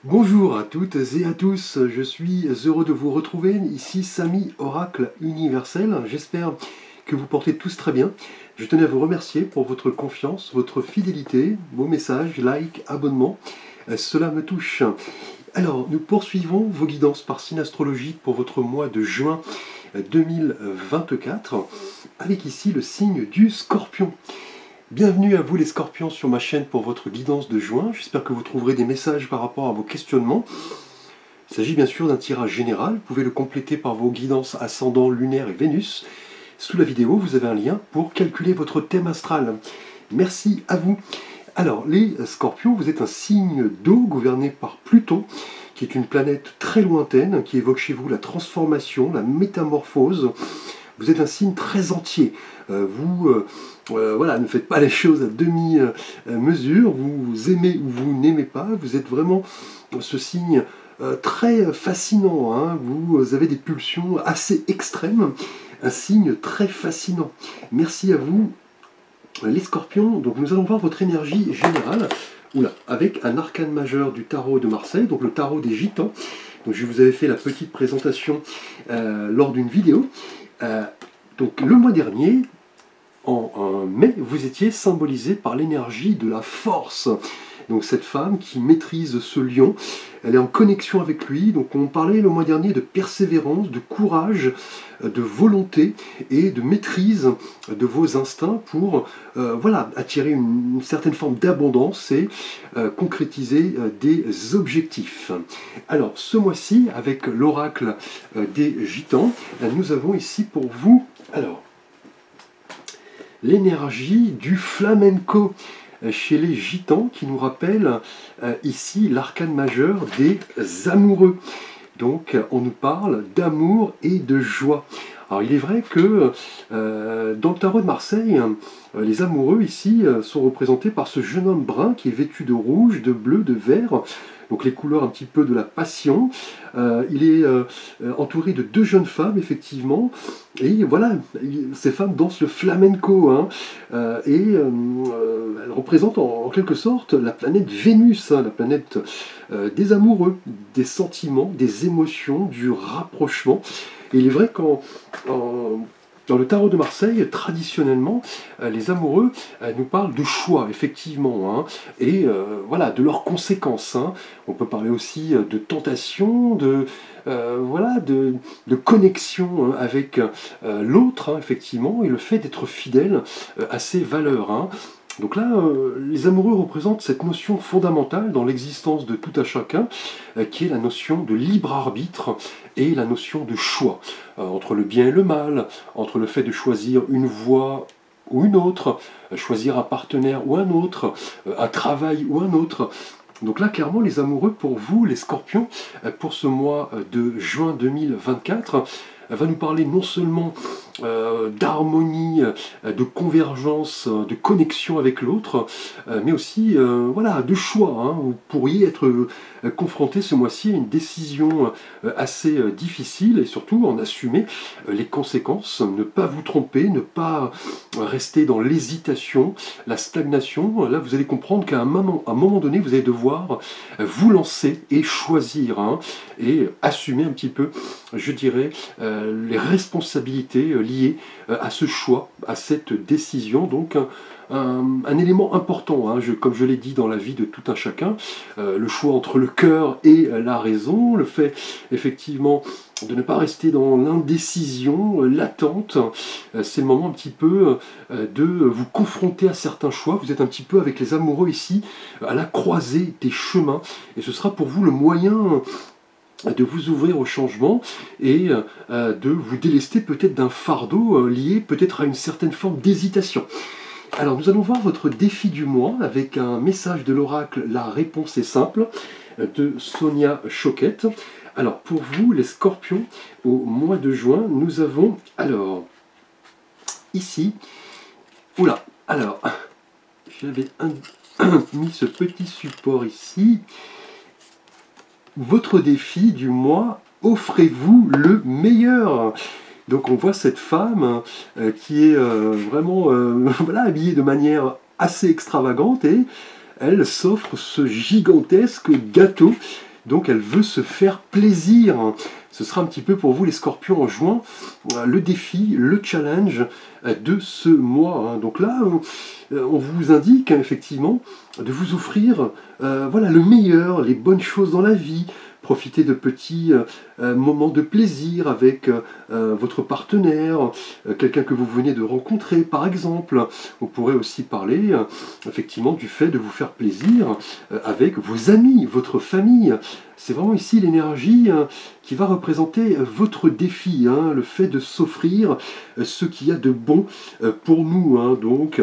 Bonjour à toutes et à tous, je suis heureux de vous retrouver, ici Samy Oracle Universel, j'espère que vous portez tous très bien. Je tenais à vous remercier pour votre confiance, votre fidélité, vos messages, likes, abonnements, cela me touche. Alors, nous poursuivons vos guidances par signe astrologique pour votre mois de juin 2024, avec ici le signe du Scorpion. Bienvenue à vous les Scorpions sur ma chaîne pour votre guidance de juin. J'espère que vous trouverez des messages par rapport à vos questionnements. Il s'agit bien sûr d'un tirage général. Vous pouvez le compléter par vos guidances ascendant, lunaire et Vénus. Sous la vidéo, vous avez un lien pour calculer votre thème astral. Merci à vous. Alors, les Scorpions, vous êtes un signe d'eau gouverné par Pluton, qui est une planète très lointaine, qui évoque chez vous la transformation, la métamorphose. Vous êtes un signe très entier. Voilà, ne faites pas les choses à demi-mesure. Vous aimez ou vous n'aimez pas. Vous êtes vraiment ce signe très fascinant. Hein. Vous avez des pulsions assez extrêmes. Un signe très fascinant. Merci à vous, les Scorpions. Donc nous allons voir votre énergie générale. Avec un arcane majeur du tarot de Marseille, donc le tarot des Gitans. Donc je vous avais fait la petite présentation lors d'une vidéo. Donc le mois dernier, en mai, vous étiez symbolisé par l'énergie de la force. Donc cette femme qui maîtrise ce lion, elle est en connexion avec lui. Donc on parlait le mois dernier de persévérance, de courage, de volonté et de maîtrise de vos instincts pour attirer une certaine forme d'abondance et concrétiser des objectifs. Alors ce mois-ci, avec l'oracle des Gitans, nous avons ici pour vous l'énergie du flamenco chez les Gitans, qui nous rappelle ici l'arcane majeur des amoureux. Donc on nous parle d'amour et de joie. Alors il est vrai que dans le tarot de Marseille, les amoureux ici sont représentés par ce jeune homme brun qui est vêtu de rouge, de bleu, de vert, donc les couleurs un petit peu de la passion. Il est entouré de deux jeunes femmes, effectivement, et voilà, ces femmes dansent le flamenco, hein, elles représentent en quelque sorte la planète Vénus, hein, la planète des amoureux, des sentiments, des émotions, du rapprochement. Et il est vrai dans le tarot de Marseille, traditionnellement, les amoureux nous parlent de choix, effectivement, hein, et de leurs conséquences. Hein. On peut parler aussi de tentation, de connexion avec l'autre, hein, effectivement, et le fait d'être fidèle à ses valeurs. Hein. Donc là, les amoureux représentent cette notion fondamentale dans l'existence de tout à chacun, qui est la notion de libre arbitre et la notion de choix, entre le bien et le mal, entre le fait de choisir une voie ou une autre, choisir un partenaire ou un autre, un travail ou un autre. Donc là, clairement, les amoureux, pour vous, les Scorpions, pour ce mois de juin 2024, va nous parler non seulement d'harmonie, de convergence, de connexion avec l'autre, mais aussi de choix. Hein. Vous pourriez être confronté ce mois-ci à une décision assez difficile et surtout en assumer les conséquences, ne pas vous tromper, ne pas rester dans l'hésitation, la stagnation. Là, vous allez comprendre qu'à un moment donné, vous allez devoir vous lancer et choisir, hein, et assumer un petit peu, je dirais, les responsabilités liées à ce choix, à cette décision. Donc un élément important, hein, comme je l'ai dit dans la vie de tout un chacun, le choix entre le cœur et la raison, le fait effectivement de ne pas rester dans l'indécision, l'attente. C'est le moment un petit peu de vous confronter à certains choix. Vous êtes un petit peu avec les amoureux ici, à la croisée des chemins, et ce sera pour vous le moyen de vous ouvrir au changement et de vous délester peut-être d'un fardeau lié peut-être à une certaine forme d'hésitation. Alors nous allons voir votre défi du mois avec un message de l'oracle La réponse est simple de Sonia Choquette. Alors pour vous les Scorpions, au mois de juin, nous avons ici, j'avais mis ce petit support ici. Votre défi du mois, offrez-vous le meilleur. Donc on voit cette femme qui est vraiment habillée de manière assez extravagante et elle s'offre ce gigantesque gâteau donc elle veut se faire plaisir. Ce sera un petit peu pour vous les scorpions en juin, le défi, le challenge de ce mois. Donc là, on vous indique effectivement de vous offrir voilà, le meilleur, les bonnes choses dans la vie. Profitez de petits moments de plaisir avec votre partenaire, quelqu'un que vous venez de rencontrer par exemple. Vous pourrez aussi parler effectivement du fait de vous faire plaisir avec vos amis, votre famille. C'est vraiment ici l'énergie qui va représenter votre défi, le fait de s'offrir ce qu'il y a de bon pour nous. Donc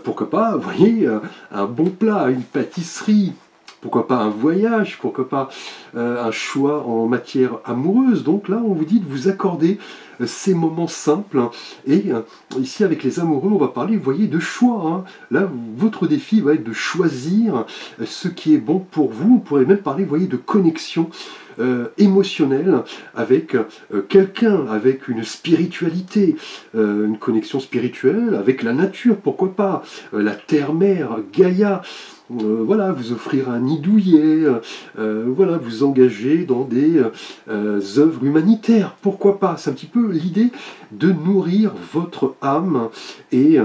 pourquoi pas, vous voyez, un bon plat, une pâtisserie. Pourquoi pas un voyage, pourquoi pas un choix en matière amoureuse. Donc là, on vous dit de vous accorder ces moments simples. Et ici, avec les amoureux, on va parler, vous voyez, de choix. Là, votre défi va être de choisir ce qui est bon pour vous. On pourrait même parler, vous voyez, de connexion émotionnelle avec quelqu'un, avec une spiritualité, une connexion spirituelle avec la nature, pourquoi pas, la terre-mère, Gaïa. Voilà, vous offrir un nid douillet, voilà, vous engager dans des œuvres humanitaires, pourquoi pas. C'est un petit peu l'idée de nourrir votre âme et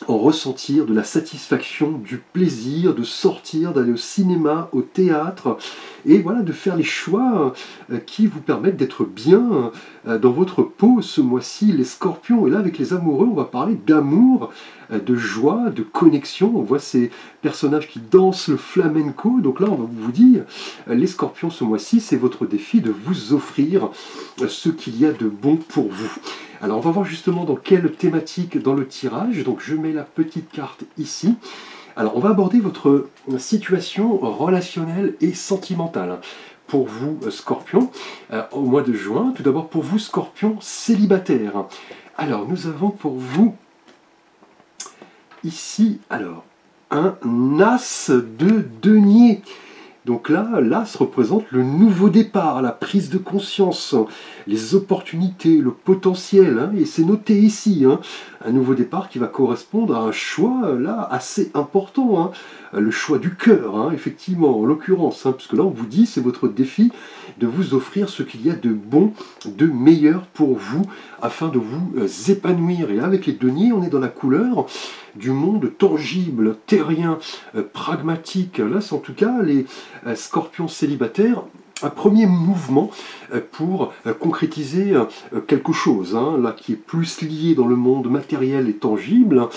en ressentir de la satisfaction, du plaisir, de sortir, d'aller au cinéma, au théâtre, et voilà, de faire les choix qui vous permettent d'être bien dans votre peau ce mois-ci, les scorpions. Et là, avec les amoureux, on va parler d'amour, de joie, de connexion. On voit ces personnages qui dansent le flamenco. Donc là, on va vous dire, les scorpions ce mois-ci, c'est votre défi de vous offrir ce qu'il y a de bon pour vous. Alors, on va voir justement dans quelle thématique dans le tirage. Donc, je mets la petite carte ici. Alors, on va aborder votre situation relationnelle et sentimentale. Pour vous, Scorpion, au mois de juin. Tout d'abord, pour vous, Scorpion célibataire. Alors, nous avons pour vous, ici, alors, un as de denier. Donc là, l'as représente le nouveau départ, la prise de conscience, les opportunités, le potentiel, et c'est noté ici, un nouveau départ qui va correspondre à un choix là assez important, le choix du cœur, effectivement, en l'occurrence, puisque là on vous dit c'est votre défi de vous offrir ce qu'il y a de bon, de meilleur pour vous, afin de vous épanouir. Et là avec les deniers, on est dans la couleur du monde tangible, terrien, pragmatique. Là c'est en tout cas les scorpions célibataires, un premier mouvement pour concrétiser quelque chose, là qui est plus lié dans le monde matériel et tangible.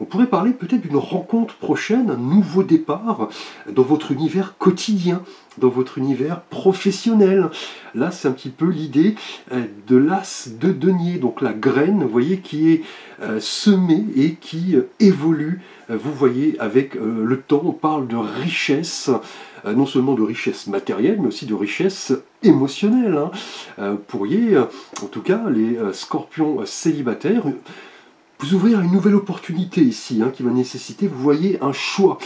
On pourrait parler peut-être d'une rencontre prochaine, un nouveau départ dans votre univers quotidien, dans votre univers professionnel. Là, c'est un petit peu l'idée de l'as de denier, donc la graine, vous voyez, qui est semée et qui évolue. Vous voyez, avec le temps, on parle de richesse, non seulement de richesse matérielle, mais aussi de richesse émotionnelle. Vous pourriez, en tout cas, les scorpions célibataires, vous ouvrir une nouvelle opportunité ici, qui va nécessiter, vous voyez, un choix.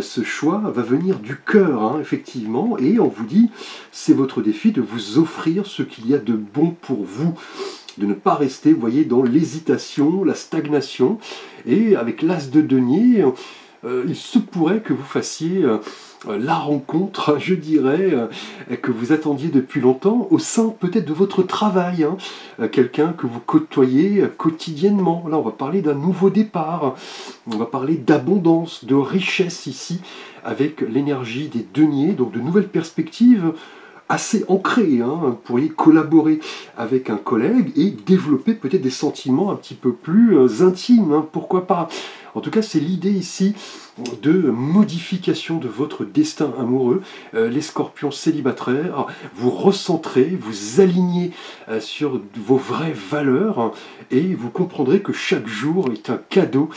Ce choix va venir du cœur, effectivement, et on vous dit, c'est votre défi de vous offrir ce qu'il y a de bon pour vous, de ne pas rester, vous voyez, dans l'hésitation, la stagnation, et avec l'as de denier, il se pourrait que vous fassiez la rencontre, je dirais, que vous attendiez depuis longtemps au sein peut-être de votre travail, quelqu'un que vous côtoyez quotidiennement. Là, on va parler d'un nouveau départ, on va parler d'abondance, de richesse ici, avec l'énergie des deniers, donc de nouvelles perspectives assez ancrées. Vous pourriez collaborer avec un collègue et développer peut-être des sentiments un petit peu plus intimes, pourquoi pas. En tout cas, c'est l'idée ici de modification de votre destin amoureux. Les scorpions célibataires, vous recentrez, vous alignez sur vos vraies valeurs et vous comprendrez que chaque jour est un cadeau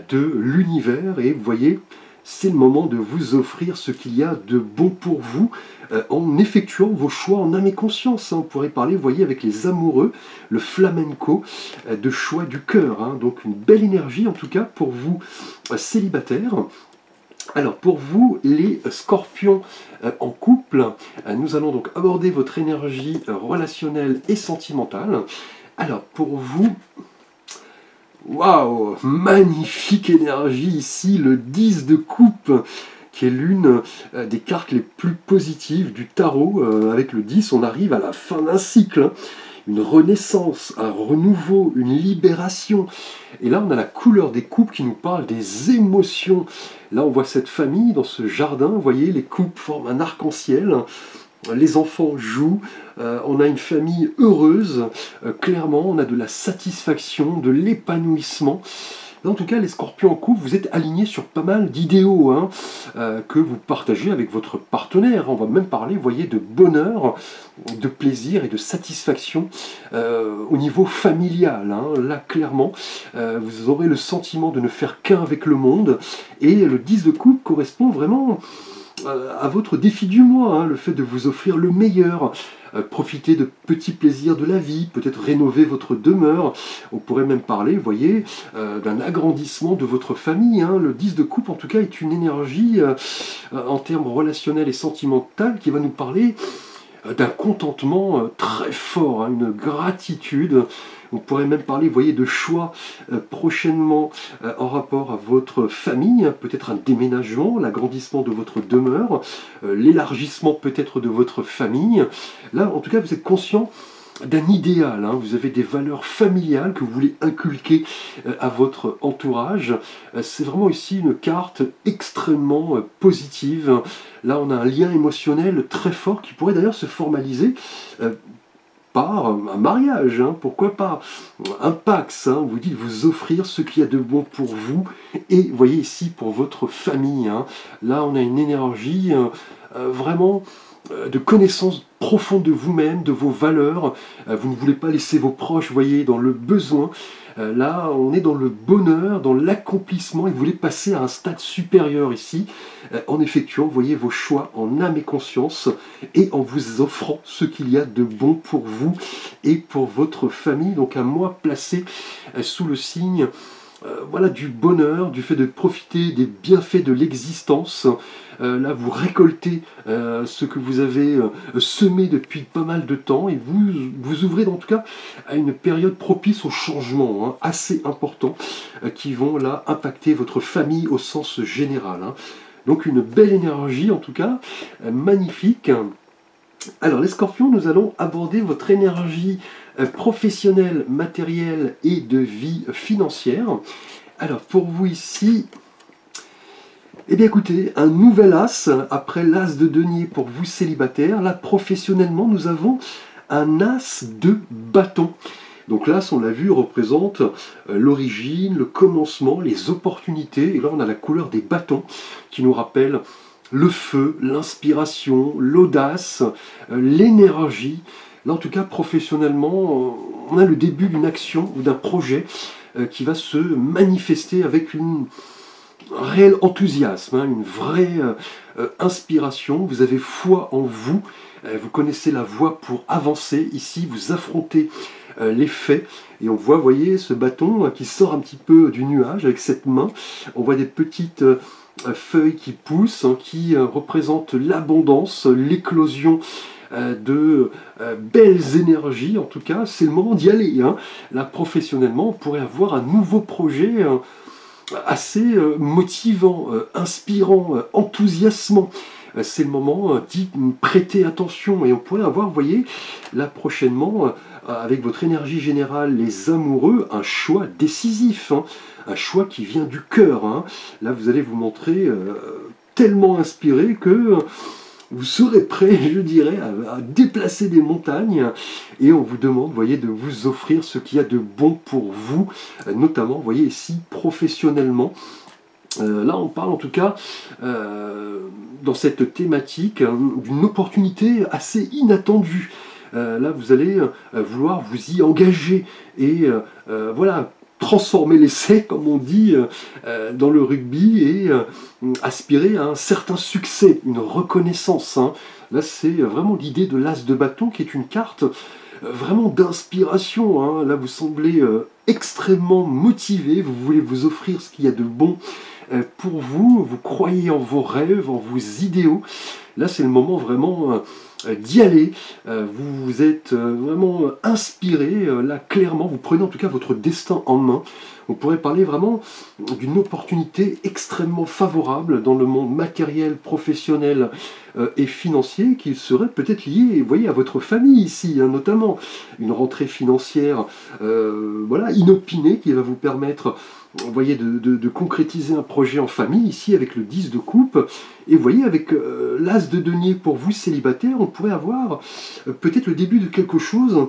de l'univers. Et vous voyez, c'est le moment de vous offrir ce qu'il y a de bon pour vous en effectuant vos choix en âme et conscience. On pourrait parler, vous voyez, avec les amoureux, le flamenco, de choix du cœur. Donc une belle énergie en tout cas pour vous célibataires. Alors pour vous les scorpions en couple, nous allons donc aborder votre énergie relationnelle et sentimentale. Alors pour vous, waouh, magnifique énergie ici, le 10 de coupe. qui est l'une des cartes les plus positives du tarot. Avec le 10, on arrive à la fin d'un cycle, hein. Une renaissance, un renouveau, une libération. Et là, on a la couleur des coupes qui nous parle des émotions. Là, on voit cette famille dans ce jardin. Vous voyez, les coupes forment un arc-en-ciel. Les enfants jouent. On a une famille heureuse. Clairement, on a de la satisfaction, de l'épanouissement. En tout cas, les scorpions en couple, vous êtes alignés sur pas mal d'idéaux, hein, que vous partagez avec votre partenaire. On va même parler, vous voyez, de bonheur, de plaisir et de satisfaction au niveau familial, hein. Là, clairement, vous aurez le sentiment de ne faire qu'un avec le monde. Et le 10 de coupe correspond vraiment à votre défi du mois, hein, le fait de vous offrir le meilleur, profiter de petits plaisirs de la vie, peut-être rénover votre demeure. On pourrait même parler, vous voyez, d'un agrandissement de votre famille, hein. Le 10 de coupe, en tout cas, est une énergie en termes relationnels et sentimentaux qui va nous parler d'un contentement très fort, hein, une gratitude. On pourrait même parler, vous voyez, de choix prochainement en rapport à votre famille, hein, peut-être un déménagement, l'agrandissement de votre demeure, l'élargissement peut-être de votre famille. Là, en tout cas, vous êtes conscient d'un idéal, hein. Vous avez des valeurs familiales que vous voulez inculquer à votre entourage. C'est vraiment ici une carte extrêmement positive. Là, on a un lien émotionnel très fort qui pourrait d'ailleurs se formaliser par un mariage, hein, pourquoi pas un Pax, hein, vous dites vous offrir ce qu'il y a de bon pour vous, et vous voyez ici pour votre famille, hein. Là on a une énergie vraiment de connaissance profonde de vous-même, de vos valeurs. Vous ne voulez pas laisser vos proches, vous voyez, dans le besoin. Là, on est dans le bonheur, dans l'accomplissement, et vous voulez passer à un stade supérieur ici, en effectuant, vous voyez, vos choix en âme et conscience, et en vous offrant ce qu'il y a de bon pour vous et pour votre famille. Donc un mois placé sous le signe voilà, du bonheur, du fait de profiter des bienfaits de l'existence. Là, vous récoltez ce que vous avez semé depuis pas mal de temps, et vous ouvrez en tout cas à une période propice au changement, hein, assez important, qui vont là impacter votre famille au sens général, hein. Donc une belle énergie en tout cas, magnifique. Alors les scorpions, nous allons aborder votre énergie professionnelle, matérielle et de vie financière. Alors pour vous ici, eh bien écoutez, un nouvel as, après l'as de denier pour vous célibataires. Là professionnellement, nous avons un as de bâton. Donc l'as, on l'a vu, représente l'origine, le commencement, les opportunités. Et là on a la couleur des bâtons qui nous rappelle le feu, l'inspiration, l'audace, l'énergie. Là, en tout cas, professionnellement, on a le début d'une action ou d'un projet qui va se manifester avec un réel enthousiasme, hein, une vraie inspiration. Vous avez foi en vous, vous connaissez la voie pour avancer. Ici, vous affrontez les faits. Et on voit, vous voyez, ce bâton qui sort un petit peu du nuage avec cette main. On voit des petites feuilles qui poussent, hein, qui représentent l'abondance, l'éclosion de belles énergies. En tout cas, c'est le moment d'y aller, hein. Là, professionnellement, on pourrait avoir un nouveau projet assez motivant, inspirant, enthousiasmant. C'est le moment d'y prêter attention, et on pourrait avoir, vous voyez, là prochainement, avec votre énergie générale, les amoureux, un choix décisif, hein, un choix qui vient du cœur, hein. Là, vous allez vous montrer tellement inspiré que vous serez prêt, je dirais, à déplacer des montagnes, et on vous demande, vous voyez, de vous offrir ce qu'il y a de bon pour vous, notamment, vous voyez, ici, professionnellement. Là, on parle en tout cas, dans cette thématique, d'une opportunité assez inattendue. Là, vous allez vouloir vous y engager et voilà, transformer l'essai, comme on dit dans le rugby, et aspirer à un certain succès, une reconnaissance, hein. Là, c'est vraiment l'idée de l'as de bâton, qui est une carte vraiment d'inspiration, hein. Là, vous semblez extrêmement motivé, vous voulez vous offrir ce qu'il y a de bon pour vous, vous croyez en vos rêves, en vos idéaux. Là, c'est le moment vraiment d'y aller. Vous vous êtes vraiment inspiré. Là, clairement, vous prenez en tout cas votre destin en main. On pourrait parler vraiment d'une opportunité extrêmement favorable dans le monde matériel, professionnel et financier qui serait peut-être lié, vous voyez, à votre famille ici, hein, notamment une rentrée financière voilà, inopinée qui va vous permettre, vous voyez, de concrétiser un projet en famille ici avec le 10 de coupe. Et vous voyez, avec l'as de denier pour vous célibataires, on pourrait avoir peut-être le début de quelque chose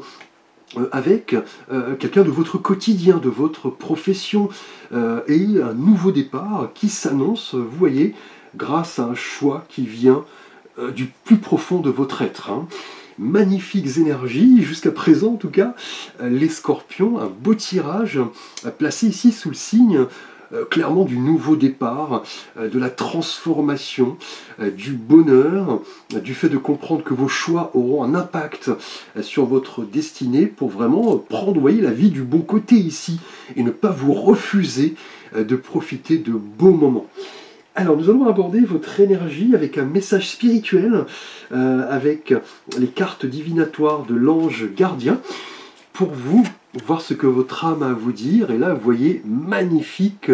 avec quelqu'un de votre quotidien, de votre profession, et un nouveau départ qui s'annonce, vous voyez, grâce à un choix qui vient du plus profond de votre être. Hein. Magnifiques énergies, jusqu'à présent en tout cas, les scorpions, un beau tirage placé ici sous le signe clairement du nouveau départ, de la transformation, du bonheur, du fait de comprendre que vos choix auront un impact sur votre destinée pour vraiment prendre, vous voyez, la vie du bon côté ici et ne pas vous refuser de profiter de beaux moments. Alors nous allons aborder votre énergie avec un message spirituel, avec les cartes divinatoires de l'ange gardien, pour vous, voir ce que votre âme a à vous dire. Et là, vous voyez, magnifique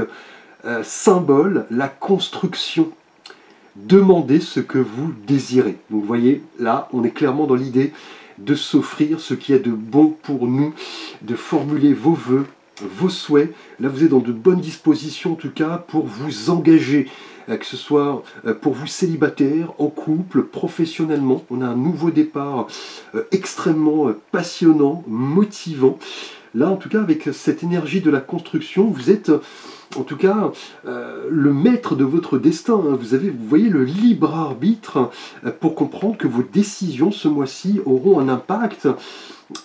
symbole, la construction. Demandez ce que vous désirez. Donc vous voyez, là, on est clairement dans l'idée de s'offrir ce qui est de bon pour nous, de formuler vos vœux, vos souhaits. Là, vous êtes dans de bonnes dispositions, en tout cas, pour vous engager, que ce soit pour vous célibataires, en couple, professionnellement. On a un nouveau départ extrêmement passionnant, motivant. Là, en tout cas, avec cette énergie de la construction, vous êtes, en tout cas, le maître de votre destin. Vous avez, vous voyez, le libre arbitre pour comprendre que vos décisions ce mois-ci auront un impact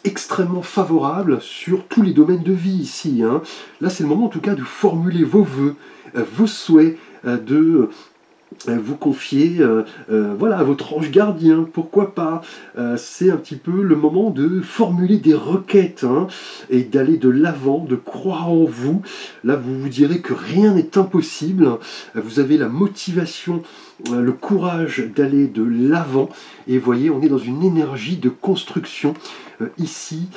extrêmement favorable sur tous les domaines de vie ici. Hein. Là, c'est le moment, en tout cas, de formuler vos vœux, vos souhaits, de vous confier voilà, à votre ange gardien, pourquoi pas. C'est un petit peu le moment de formuler des requêtes hein, et d'aller de l'avant, de croire en vous. Là, vous vous direz que rien n'est impossible. Vous avez la motivation, le courage d'aller de l'avant. Et vous voyez, on est dans une énergie de construction. Ici,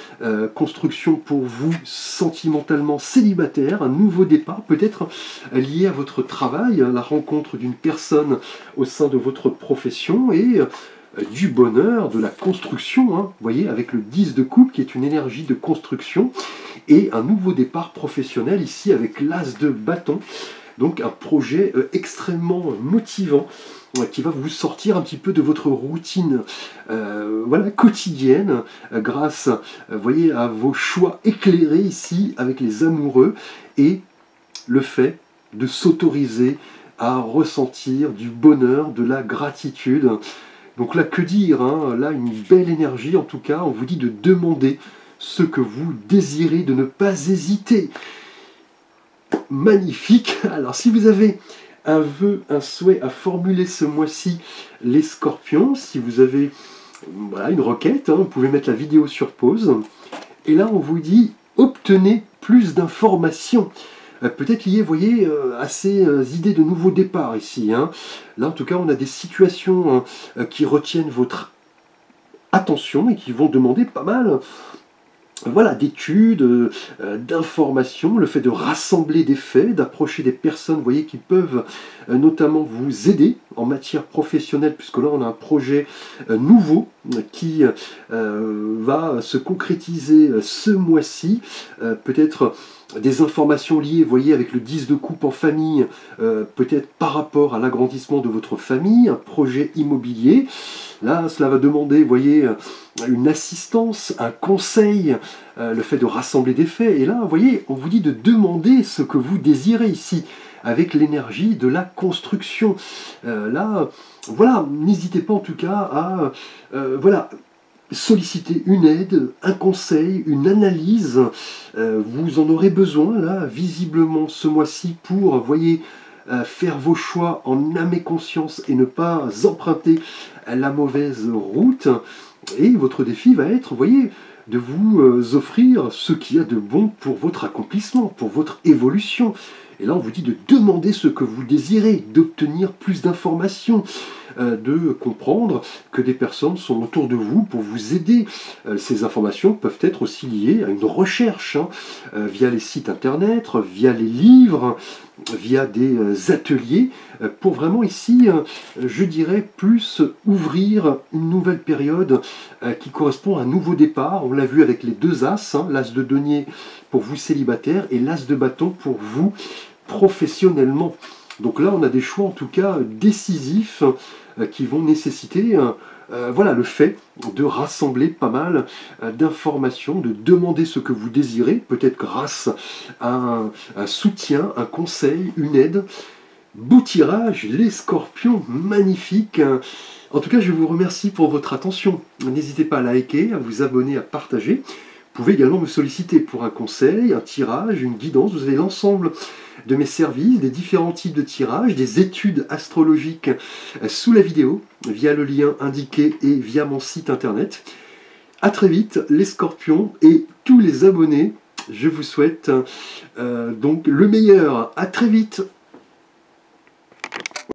construction pour vous sentimentalement célibataire, un nouveau départ, peut-être lié à votre travail, la rencontre d'une personne au sein de votre profession et du bonheur, de la construction, hein, vous voyez, avec le 10 de coupe qui est une énergie de construction et un nouveau départ professionnel ici avec l'as de bâton, donc un projet extrêmement motivant qui va vous sortir un petit peu de votre routine voilà, quotidienne grâce voyez, à vos choix éclairés ici avec les amoureux et le fait de s'autoriser à ressentir du bonheur, de la gratitude. Donc là, que dire hein, là, une belle énergie en tout cas. On vous dit de demander ce que vous désirez, de ne pas hésiter. Magnifique. Alors si vous avez un vœu, un souhait à formuler ce mois-ci, les scorpions, si vous avez voilà, une requête, hein, vous pouvez mettre la vidéo sur pause. Et là, on vous dit, obtenez plus d'informations. Peut-être liées, vous voyez, à ces idées de nouveau départ ici. Hein. Là, en tout cas, on a des situations qui retiennent votre attention et qui vont demander pas mal voilà, d'études, d'informations, le fait de rassembler des faits, d'approcher des personnes, vous voyez, qui peuvent notamment vous aider en matière professionnelle, puisque là on a un projet nouveau qui va se concrétiser ce mois-ci, peut-être des informations liées, vous voyez, avec le 10 de coupe en famille, peut-être par rapport à l'agrandissement de votre famille, un projet immobilier. Là, cela va demander, vous voyez, une assistance, un conseil, le fait de rassembler des faits. Et là, vous voyez, on vous dit de demander ce que vous désirez ici, avec l'énergie de la construction. Là, voilà, n'hésitez pas en tout cas à voilà, solliciter une aide, un conseil, une analyse. Vous en aurez besoin, là, visiblement, ce mois-ci, pour, voyez, faire vos choix en âme et conscience et ne pas emprunter la mauvaise route. Et votre défi va être, vous voyez, de vous offrir ce qu'il y a de bon pour votre accomplissement, pour votre évolution. Et là, on vous dit de demander ce que vous désirez, d'obtenir plus d'informations, de comprendre que des personnes sont autour de vous pour vous aider. Ces informations peuvent être aussi liées à une recherche, hein, via les sites internet, via les livres, via des ateliers, pour vraiment ici, je dirais, plus ouvrir une nouvelle période qui correspond à un nouveau départ. On l'a vu avec les deux as, hein, l'as de denier pour vous célibataires et l'as de bâton pour vous professionnellement. Donc là, on a des choix en tout cas décisifs qui vont nécessiter voilà, le fait de rassembler pas mal d'informations, de demander ce que vous désirez, peut-être grâce à un soutien, un conseil, une aide. Beau tirage, les scorpions, magnifique. En tout cas, je vous remercie pour votre attention. N'hésitez pas à liker, à vous abonner, à partager. Vous pouvez également me solliciter pour un conseil, un tirage, une guidance. Vous avez l'ensemble de mes services, des différents types de tirages, des études astrologiques sous la vidéo, via le lien indiqué et via mon site internet. A très vite, les scorpions et tous les abonnés. Je vous souhaite donc le meilleur. À très vite.